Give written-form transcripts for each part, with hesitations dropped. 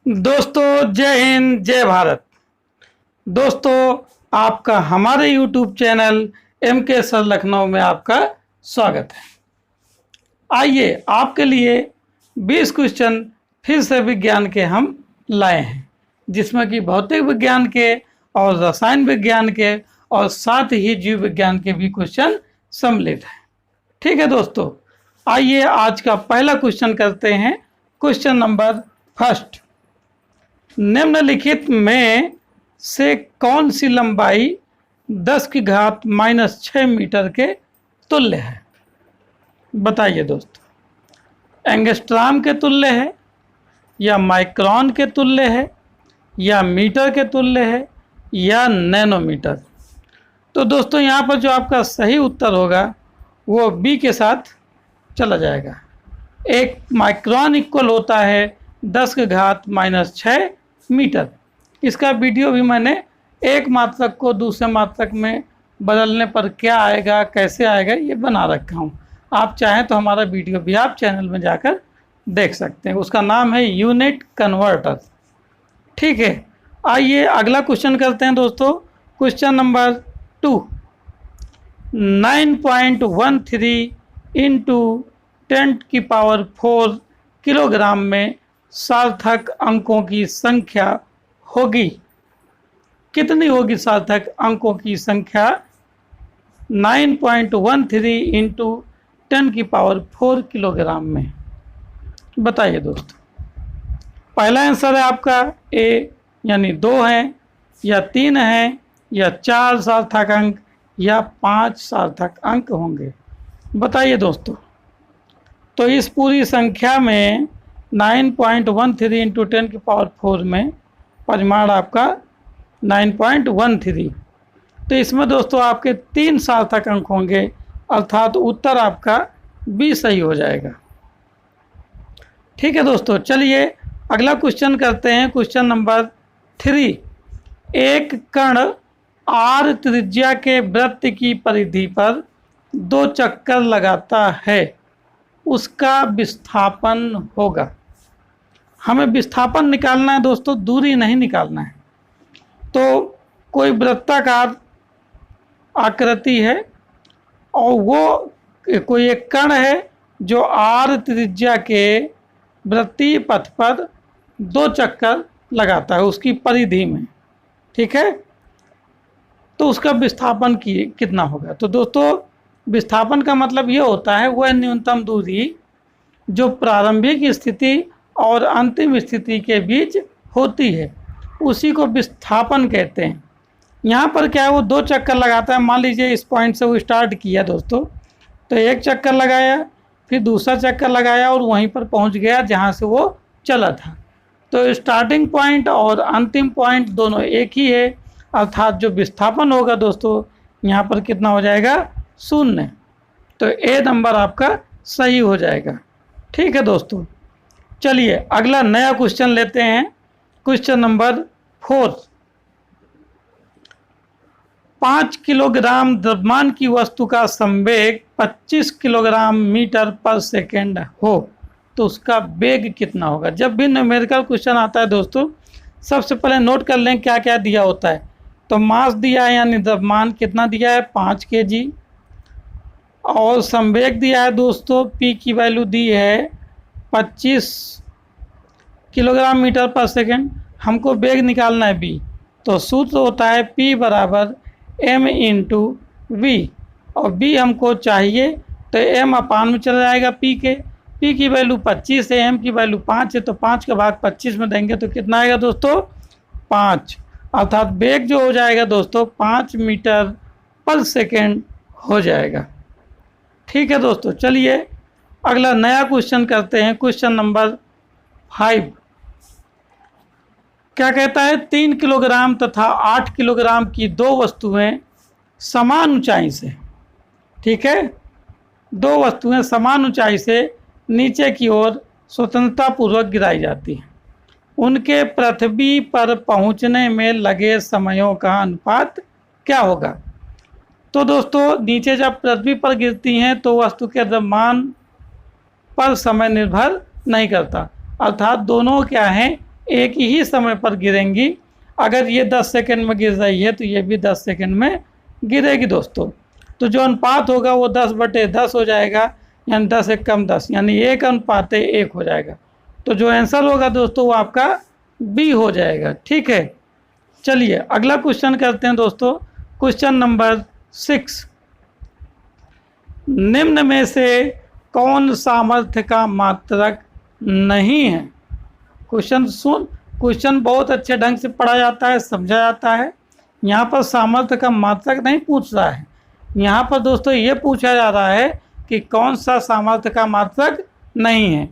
दोस्तों जय हिंद जय भारत। दोस्तों आपका हमारे YouTube channel MK sir Lucknow में आपका स्वागत है। आइए आपके लिए 20 क्वेश्चन फिर से विज्ञान के हम लाए हैं, जिसमें कि भौतिक विज्ञान के और रसायन विज्ञान के और साथ ही जीव विज्ञान के भी क्वेश्चन सम्मिलित हैं। ठीक है दोस्तों, आइए आज का पहला क्वेश्चन करते हैं। क्वेश्चन नंबर फर्स्ट, निम्नलिखित में से कौन सी लंबाई 10⁻⁻6 मीटर के तुल्य है? बताइए दोस्तों, एंगस्ट्रॉम के तुल्य है या माइक्रोन के तुल्य है या मीटर के तुल्य है या नैनोमीटर? तो दोस्तों यहाँ पर जो आपका सही उत्तर होगा वो बी के साथ चला जाएगा। एक माइक्रोन इक्वल होता है 10⁻⁻6 मीटर। इसका वीडियो भी मैंने एक मात्रक को दूसरे मात्रक में बदलने पर क्या आएगा, कैसे आएगा, ये बना रखा हूँ। आप चाहें तो हमारा वीडियो भी आप चैनल में जाकर देख सकते हैं। उसका नाम है यूनिट कन्वर्टर। ठीक है, आइए अगला क्वेश्चन करते हैं दोस्तों। क्वेश्चन नंबर 2, 9.13 इंटू 10⁴ किलोग्राम में सार्थक अंकों की संख्या होगी। कितनी होगी सार्थक अंकों की संख्या 9.13 इंटू 10⁴ किलोग्राम में? बताइए दोस्तों। पहला आंसर है आपका ए, यानी 2 है या 3 है या 4 सार्थक अंक या 5 सार्थक अंक होंगे। बताइए दोस्तों। तो इस पूरी संख्या में 9.13 इंटू 10⁴ में परिमाण आपका 9.13। तो इसमें दोस्तों आपके 3 सार्थक अंक होंगे, अर्थात उत्तर आपका बी सही हो जाएगा। ठीक है दोस्तों, चलिए अगला क्वेश्चन करते हैं। क्वेश्चन नंबर 3, एक कण r त्रिज्या के वृत्त की परिधि पर 2 चक्कर लगाता है, उसका विस्थापन होगा। हमें विस्थापन निकालना है दोस्तों, दूरी नहीं निकालना है। तो कोई वृत्ताकार आकृति है और वो कोई एक कण है जो r त्रिज्या के वृत्तीय पथ पर 2 चक्कर लगाता है उसकी परिधि में। ठीक है, तो उसका विस्थापन कितना होगा? तो दोस्तों विस्थापन का मतलब ये होता है वह न्यूनतम दूरी जो प्रारंभिक स्थिति और अंतिम स्थिति के बीच होती है, उसी को विस्थापन कहते हैं। यहाँ पर क्या है, वो 2 चक्कर लगाता है। मान लीजिए इस पॉइंट से वो स्टार्ट किया दोस्तों, तो एक चक्कर लगाया, फिर दूसरा चक्कर लगाया और वहीं पर पहुँच गया जहाँ से वो चला था। तो स्टार्टिंग पॉइंट और अंतिम पॉइंट दोनों एक ही है, अर्थात जो विस्थापन होगा दोस्तों यहाँ पर कितना हो जाएगा? 0। तो ए नंबर आपका सही हो जाएगा। ठीक है दोस्तों, चलिए अगला नया क्वेश्चन लेते हैं। क्वेश्चन नंबर 4, 5 किलोग्राम द्रव्यमान की वस्तु का संवेग 25 किलोग्राम मीटर पर सेकेंड हो तो उसका वेग कितना होगा? जब भी न्यूमेरिकल क्वेश्चन आता है दोस्तों, सबसे पहले नोट कर लें क्या क्या दिया होता है। तो मास दिया है, यानी द्रव्यमान कितना दिया है 5 kg, और संवेग दिया है दोस्तों, p की वैल्यू दी है 25 किलोग्राम मीटर पर सेकेंड। हमको वेग निकालना है v, तो सूत्र होता है p बराबर m इंटू वी, और v हमको चाहिए तो m अपान में चला जाएगा p के। p की वैल्यू 25 है, m की वैल्यू 5 है, तो 5 का भाग 25 में देंगे तो कितना आएगा दोस्तों? 5। अर्थात वेग जो हो जाएगा दोस्तों 5 मीटर पर सेकेंड हो जाएगा। ठीक है दोस्तों, चलिए अगला नया क्वेश्चन करते हैं। क्वेश्चन नंबर 5 क्या कहता है, 3 किलोग्राम तथा 8 किलोग्राम की 2 वस्तुएं समान ऊंचाई से, ठीक है, 2 वस्तुएं समान ऊंचाई से नीचे की ओर स्वतंत्रतापूर्वक गिराई जाती हैं। उनके पृथ्वी पर पहुंचने में लगे समयों का अनुपात क्या होगा? तो दोस्तों नीचे जब पृथ्वी पर गिरती हैं तो वस्तु के द्रव्यमान पर समय निर्भर नहीं करता, अर्थात दोनों क्या हैं, एक ही समय पर गिरेंगी। अगर ये 10 सेकंड में गिर रही है तो ये भी 10 सेकंड में गिरेगी दोस्तों। तो जो अनुपात होगा वो 10/10 हो जाएगा, यानी 10 एक कम 10, यानी 1:1 हो जाएगा। तो जो आंसर होगा दोस्तों वो आपका बी हो जाएगा। ठीक है, चलिए अगला क्वेश्चन करते हैं दोस्तों। क्वेश्चन नंबर 6, निम्न में से कौन सामर्थ्य का मात्रक नहीं है? क्वेश्चन बहुत अच्छे ढंग से पढ़ा जाता है, समझा जाता है। यहाँ पर सामर्थ्य का मात्रक नहीं पूछ रहा है, यहाँ पर दोस्तों ये पूछा जा रहा है कि कौन सा सामर्थ्य का मात्रक नहीं है।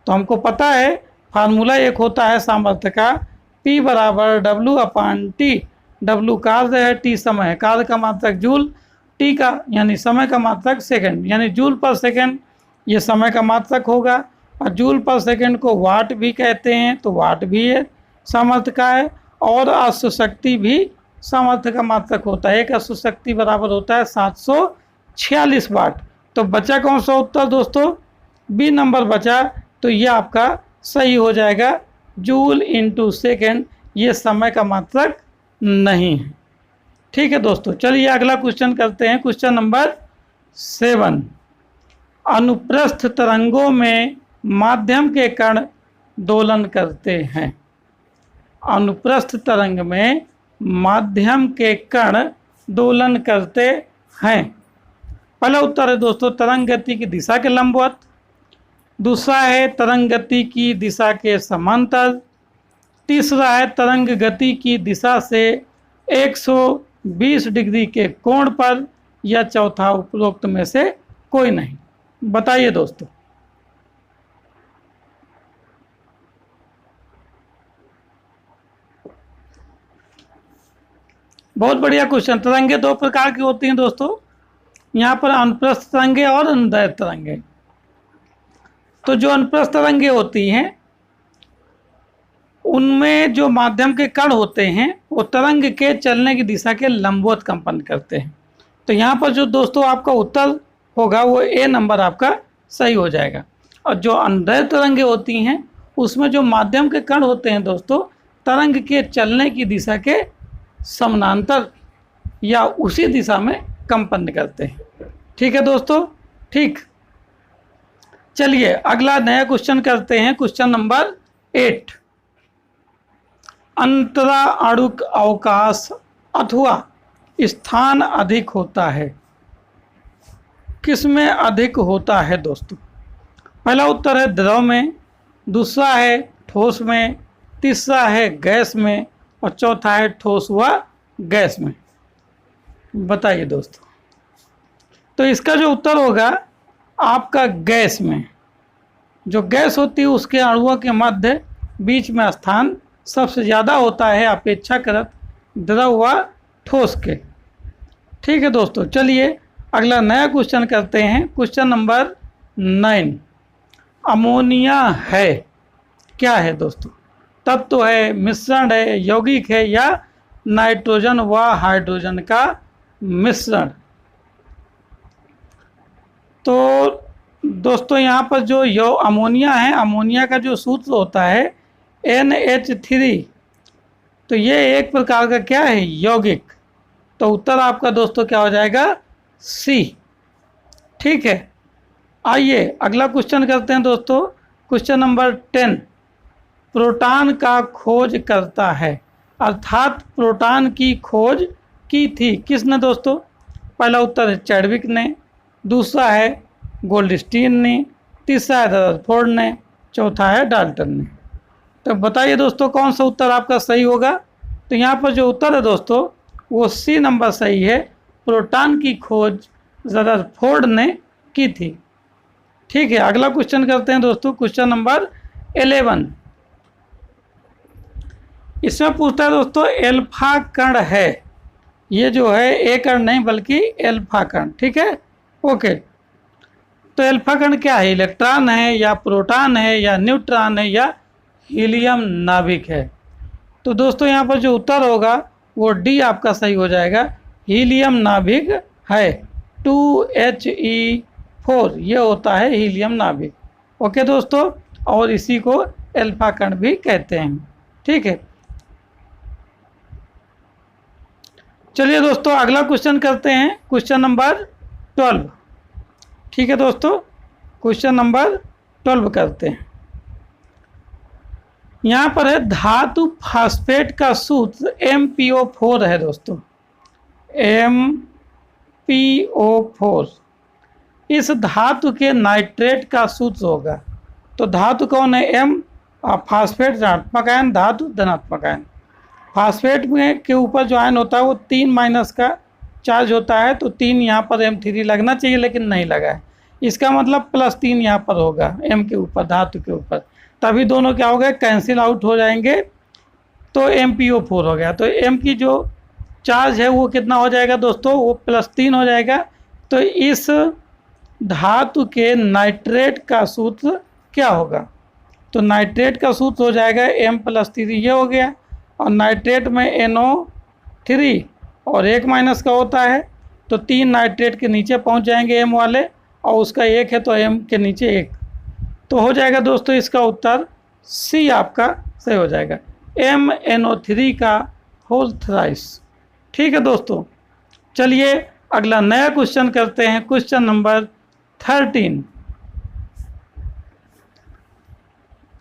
तो हमको पता है फार्मूला एक होता है सामर्थ्य का, P = W/T। W कार्य है, T समय है। कार्य का मात्रक जूल, T का यानी समय का मात्रक सेकंड, यानी जूल पर सेकंड ये समय का मात्रक होगा। और जूल पर सेकंड को वाट भी कहते हैं, तो वाट भी है सामर्थ्य का है। और अश्वशक्ति भी सामर्थ्य का मात्रक होता है। एक अश्वशक्ति बराबर होता है 746 वाट। तो बचा कौन सा उत्तर दोस्तों? बी नंबर बचा। तो ये आपका सही हो जाएगा, जूल × सेकेंड ये समय का मात्रक नहीं है। ठीक है दोस्तों, चलिए अगला क्वेश्चन करते हैं। क्वेश्चन नंबर 7, अनुप्रस्थ तरंगों में माध्यम के कण दोलन करते हैं। अनुप्रस्थ तरंग में माध्यम के कण दोलन करते हैं। पहला उत्तर है दोस्तों तरंग गति की दिशा के लंबवत। दूसरा है तरंग गति की दिशा के समांतर। तीसरा है तरंग गति की दिशा से 120 डिग्री के कोण पर। या चौथा उपरोक्त में से कोई नहीं। बताइए दोस्तों। बहुत बढ़िया क्वेश्चन। तरंगे दो प्रकार की होती हैं दोस्तों, यहाँ पर अनुप्रस्थ तरंगे और अनुदैर्ध्य तरंगे। तो जो अनुप्रस्थ तरंगे होती हैं उनमें जो माध्यम के कण होते हैं वो तरंग के चलने की दिशा के लंबवत कंपन करते हैं। तो यहाँ पर जो दोस्तों आपका उत्तर होगा वो ए नंबर आपका सही हो जाएगा। और जो अनुदैर्ध्य तरंगे होती हैं उसमें जो माध्यम के कण होते हैं दोस्तों तरंग के चलने की दिशा के समानांतर या उसी दिशा में कंपन करते हैं। ठीक है दोस्तों, ठीक। चलिए अगला नया क्वेश्चन करते हैं। क्वेश्चन नंबर 8, अंतराणुक अवकाश अथवा स्थान अधिक होता है, किसमें अधिक होता है दोस्तों? पहला उत्तर है द्रव में, दूसरा है ठोस में, तीसरा है गैस में और चौथा है ठोस व गैस में। बताइए दोस्तों। तो इसका जो उत्तर होगा आपका गैस में। जो गैस होती है उसके अणुओं के मध्य बीच में स्थान सबसे ज़्यादा होता है अपेक्षाकृत द्रव व ठोस के। ठीक है दोस्तों, चलिए अगला नया क्वेश्चन करते हैं। क्वेश्चन नंबर 9, अमोनिया है क्या है दोस्तों? तत्व है, मिश्रण है, यौगिक है या नाइट्रोजन व हाइड्रोजन का मिश्रण? तो दोस्तों यहाँ पर जो अमोनिया है, अमोनिया का जो सूत्र होता है NH3, तो ये एक प्रकार का क्या है? यौगिक। तो उत्तर आपका दोस्तों क्या हो जाएगा? सी। ठीक है, आइए अगला क्वेश्चन करते हैं दोस्तों। क्वेश्चन नंबर 10, प्रोटॉन का खोज करता है, अर्थात प्रोटॉन की खोज की थी किसने दोस्तों? पहला उत्तर है चैडविक ने, दूसरा है गोल्डस्टीन ने, तीसरा है रदरफोर्ड ने, चौथा है डाल्टन ने। तो बताइए दोस्तों कौन सा उत्तर आपका सही होगा? तो यहाँ पर जो उत्तर है दोस्तों वो सी नंबर सही है, प्रोटॉन की खोज रदरफोर्ड ने की थी। ठीक है, अगला क्वेश्चन करते हैं दोस्तों। क्वेश्चन नंबर 11, इसमें पूछता है दोस्तों एल्फा कण है। ये जो है ए कण नहीं बल्कि एल्फा कण। ठीक है, ओके। तो एल्फा कण क्या है? इलेक्ट्रॉन है या प्रोटॉन है या न्यूट्रॉन है या हीलियम नाभिक है? तो दोस्तों यहाँ पर जो उत्तर होगा वो डी आपका सही हो जाएगा, हीलियम नाभिक है। 2He4 ये होता है हीलियम नाभिक। ओके दोस्तों, और इसी को एल्फा कण भी कहते हैं। ठीक है, चलिए दोस्तों अगला क्वेश्चन करते हैं, क्वेश्चन नंबर 12। ठीक है दोस्तों, क्वेश्चन नंबर 12 करते हैं। यहाँ पर है धातु फास्फेट का सूत्र MPO4 है दोस्तों, MPO4। इस धातु के नाइट्रेट का सूत्र होगा। तो धातु कौन है? M, फास्फेट ऋणात्मक आयन, धातु धनात्मक आयन। फास्फेट में के ऊपर जो आयन होता है वो 3- का चार्ज होता है, तो 3 यहाँ पर M3 लगना चाहिए लेकिन नहीं लगा है। इसका मतलब +3 यहाँ पर होगा M के ऊपर, धातु के ऊपर, तभी दोनों क्या हो गए? कैंसिल आउट हो जाएंगे, तो MPO4 हो गया। तो M की जो चार्ज है वो कितना हो जाएगा दोस्तों? वो +3 हो जाएगा। तो इस धातु के नाइट्रेट का सूत्र क्या होगा? तो नाइट्रेट का सूत्र हो जाएगा M+3, ये हो गया। और नाइट्रेट में NO3 और 1- का होता है, तो 3 नाइट्रेट के नीचे पहुंच जाएंगे M वाले, और उसका 1 है तो M के नीचे 1, तो हो जाएगा दोस्तों इसका उत्तर C आपका सही हो जाएगा, MnO3 का होल थ्राइस। ठीक है दोस्तों, चलिए अगला नया क्वेश्चन करते हैं, क्वेश्चन नंबर 13।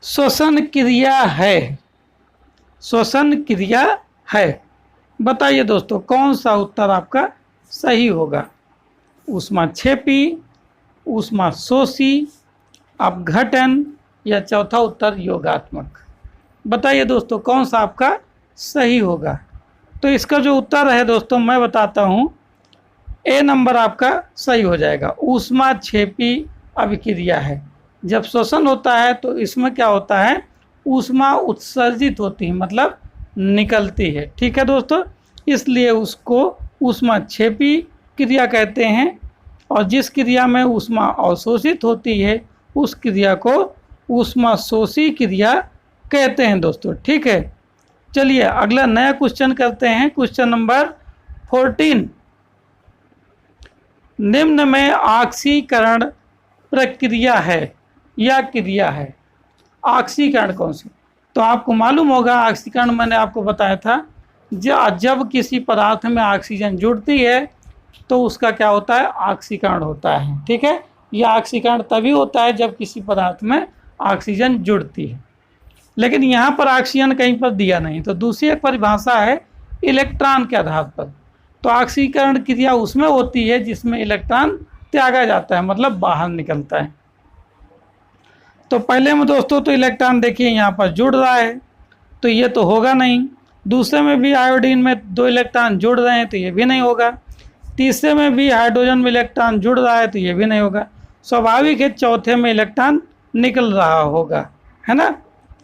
श्वसन क्रिया है, श्वसन क्रिया है, बताइए दोस्तों कौन सा उत्तर आपका सही होगा? ऊष्माक्षेपी, ऊष्माशोषी, अपघटन, या चौथा उत्तर योगात्मक। बताइए दोस्तों कौन सा आपका सही होगा? तो इसका जो उत्तर है दोस्तों मैं बताता हूँ, A नंबर आपका सही हो जाएगा। ऊष्माक्षेपी अभिक्रिया है। जब श्वसन होता है तो इसमें क्या होता है? ऊष्मा उत्सर्जित होती है, मतलब निकलती है। ठीक है दोस्तों, इसलिए उसको ऊष्माक्षेपी क्रिया कहते हैं। और जिस क्रिया में ऊष्मा अवशोषित होती है उस क्रिया को ऊष्माशोषी क्रिया कहते हैं दोस्तों। ठीक है, चलिए अगला नया क्वेश्चन करते हैं, क्वेश्चन नंबर 14। निम्न में ऑक्सीकरण प्रक्रिया है या क्रिया है? ऑक्सीकरण कौन सी? तो आपको मालूम होगा ऑक्सीकरण मैंने आपको बताया था, जब किसी पदार्थ में ऑक्सीजन जुड़ती है तो उसका क्या होता है? ऑक्सीकरण होता है। ठीक है, यह ऑक्सीकरण तभी होता है जब किसी पदार्थ में ऑक्सीजन जुड़ती है। लेकिन यहाँ पर ऑक्सीजन कहीं पर दिया नहीं, तो दूसरी एक परिभाषा है इलेक्ट्रॉन के आधार पर। तो ऑक्सीकरण क्रिया उसमें होती है जिसमें इलेक्ट्रॉन त्यागा जाता है, मतलब बाहर निकलता है। तो पहले में दोस्तों तो इलेक्ट्रॉन देखिए यहाँ पर जुड़ रहा है, तो ये तो होगा नहीं। दूसरे में भी आयोडीन में 2 इलेक्ट्रॉन जुड़ रहे हैं, तो ये भी नहीं होगा। तीसरे में भी हाइड्रोजन में इलेक्ट्रॉन जुड़ रहा है, तो ये भी नहीं होगा। स्वाभाविक है चौथे में इलेक्ट्रॉन निकल रहा होगा, है ना।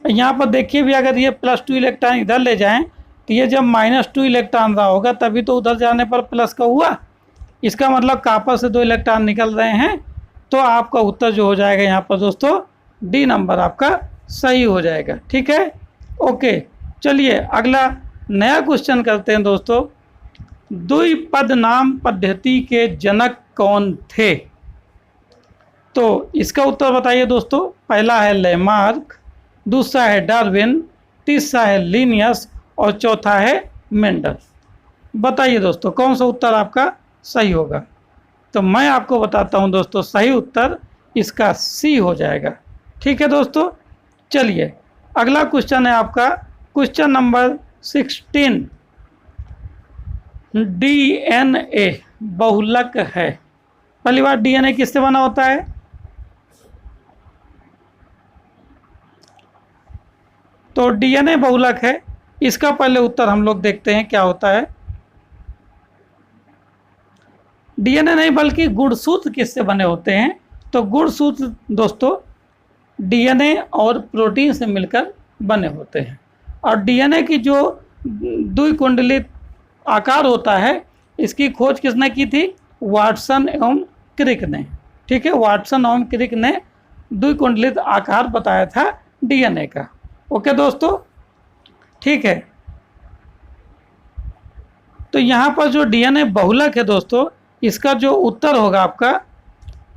यहाँ पर देखिए भी, अगर ये +2 इलेक्ट्रॉन इधर ले जाएं तो ये जब -2 इलेक्ट्रॉन रहा होगा तभी तो उधर जाने पर प्लस का हुआ। इसका मतलब कॉपर से 2 इलेक्ट्रॉन निकल रहे हैं, तो आपका उत्तर जो हो जाएगा यहाँ पर दोस्तों D नंबर आपका सही हो जाएगा। ठीक है, ओके, चलिए अगला नया क्वेश्चन करते हैं दोस्तों। द्विपद नाम पद्धति के जनक कौन थे? तो इसका उत्तर बताइए दोस्तों। पहला है लेमार्क, दूसरा है डार्विन, तीसरा है लिनियस और चौथा है मेंडल। बताइए दोस्तों कौन सा उत्तर आपका सही होगा? तो मैं आपको बताता हूं दोस्तों, सही उत्तर इसका C हो जाएगा। ठीक है दोस्तों, चलिए अगला क्वेश्चन है आपका क्वेश्चन नंबर 16। DNA बहुलक है। पहली बार DNA किससे बना होता है? तो DNA बहुलक है। इसका पहले उत्तर हम लोग देखते हैं क्या होता है। DNA नहीं बल्कि गुणसूत्र किससे बने होते हैं? तो गुणसूत्र दोस्तों DNA और प्रोटीन से मिलकर बने होते हैं। और DNA की जो द्विकुंडलित आकार होता है, इसकी खोज किसने की थी? वाटसन एवं क्रिक ने। ठीक है, वाटसन एवं क्रिक ने द्विकुंडलित आकार बताया था DNA का। ओके दोस्तों, ठीक है। तो यहाँ पर जो DNA बहुलक है दोस्तों, इसका जो उत्तर होगा आपका,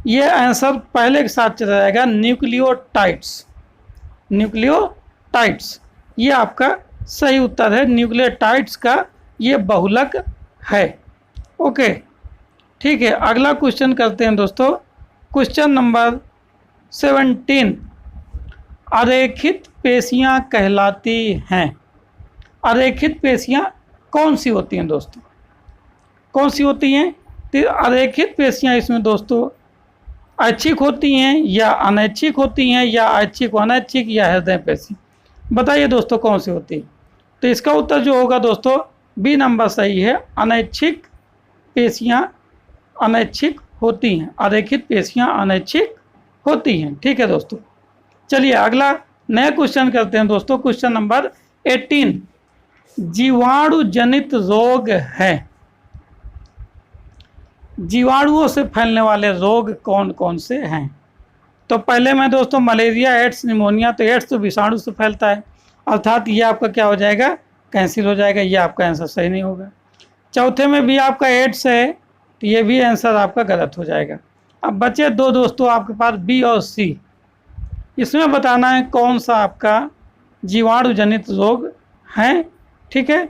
ये आंसर पहले के साथ चला जाएगा न्यूक्लियोटाइड्स। न्यूक्लियोटाइड्स ये आपका सही उत्तर है, न्यूक्लियोटाइड्स का ये बहुलक है। ओके, ठीक है, अगला क्वेश्चन करते हैं दोस्तों। क्वेश्चन नंबर 17, अरेखित पेशियां कहलाती हैं। अरेखित पेशियां कौन सी होती हैं दोस्तों, कौन सी होती हैं? तो अरेखित पेशियां इसमें दोस्तों ऐच्छिक होती हैं या अनैच्छिक होती हैं, या ऐच्छिक अनैच्छिक या हृदय पेशी, बताइए दोस्तों कौन सी होती है? तो इसका उत्तर जो होगा दोस्तों बी नंबर सही है, अनैच्छिक पेशियां अनैच्छिक होती हैं, अरेखित पेशियां अनैच्छिक होती हैं। ठीक है दोस्तों, चलिए अगला नया क्वेश्चन करते हैं दोस्तों। क्वेश्चन नंबर 18, जीवाणु जनित रोग है। जीवाणुओं से फैलने वाले रोग कौन कौन से हैं? तो पहले में दोस्तों मलेरिया, एड्स, निमोनिया। तो एड्स तो विषाणु से फैलता है, अर्थात ये आपका क्या हो जाएगा, कैंसिल हो जाएगा, ये आपका आंसर सही नहीं होगा। चौथे में भी आपका एड्स है, तो ये भी आंसर आपका गलत हो जाएगा। अब बचे दो दोस्तों आपके पास, बी और सी। इसमें बताना है कौन सा आपका जीवाणु जनित रोग है। ठीक है,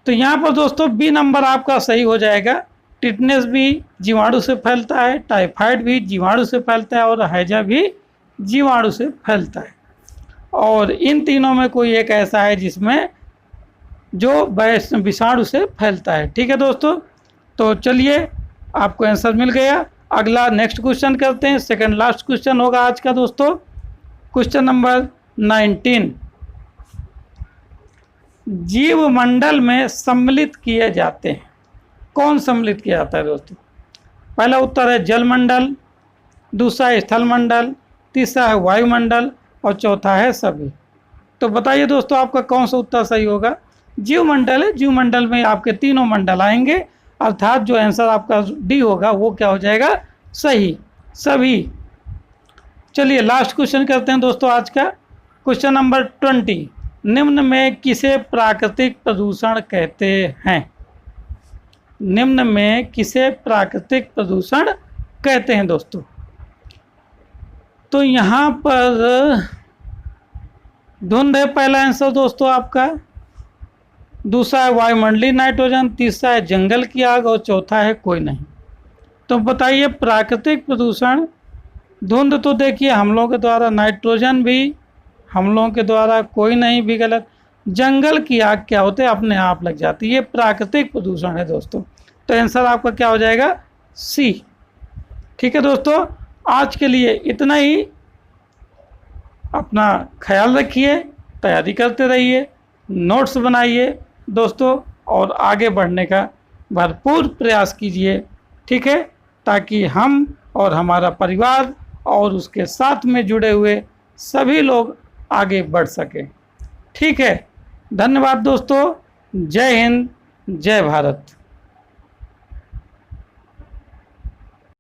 तो यहाँ पर दोस्तों बी नंबर आपका सही हो जाएगा। टिटनेस भी जीवाणु से फैलता है, टाइफाइड भी जीवाणु से फैलता है, और हैजा भी जीवाणु से फैलता है। और इन तीनों में कोई एक ऐसा है जिसमें जो विषाणु से फैलता है। ठीक है दोस्तों, तो चलिए आपको आंसर मिल गया। अगला नेक्स्ट क्वेश्चन करते हैं, सेकंड लास्ट क्वेश्चन होगा आज का दोस्तों। क्वेश्चन नंबर 19, जीवमंडल में सम्मिलित किए जाते हैं। कौन सम्मिलित किया जाता है दोस्तों? पहला उत्तर है जलमंडल, दूसरा है स्थल मंडल, तीसरा है वायुमंडल, और चौथा है सभी। तो बताइए दोस्तों आपका कौन सा उत्तर सही होगा? जीवमंडल है, जीवमंडल में आपके तीनों मंडल आएंगे, अर्थात जो आंसर आपका डी होगा वो क्या हो जाएगा, सही, सभी। चलिए लास्ट क्वेश्चन करते हैं दोस्तों आज का। क्वेश्चन नंबर 20, निम्न में किसे प्राकृतिक प्रदूषण कहते हैं? निम्न में किसे प्राकृतिक प्रदूषण कहते हैं दोस्तों? तो यहाँ पर धुंध है पहला आंसर दोस्तों आपका, दूसरा है वायुमंडलीय नाइट्रोजन, तीसरा है जंगल की आग, और चौथा है कोई नहीं। तो बताइए प्राकृतिक प्रदूषण, धुंध तो देखिए हम लोगों के द्वारा, नाइट्रोजन भी हम लोगों के द्वारा, कोई नहीं भी गलत, जंगल की आग क्या होते हैं, अपने आप लग जाती है, ये प्राकृतिक प्रदूषण है दोस्तों। तो आंसर आपका क्या हो जाएगा, सी। ठीक है दोस्तों, आज के लिए इतना ही। अपना ख्याल रखिए, तैयारी करते रहिए, नोट्स बनाइए दोस्तों, और आगे बढ़ने का भरपूर प्रयास कीजिए। ठीक है, ताकि हम और हमारा परिवार और उसके साथ में जुड़े हुए सभी लोग आगे बढ़ सकें। ठीक है, धन्यवाद दोस्तों, जय हिंद, जय भारत।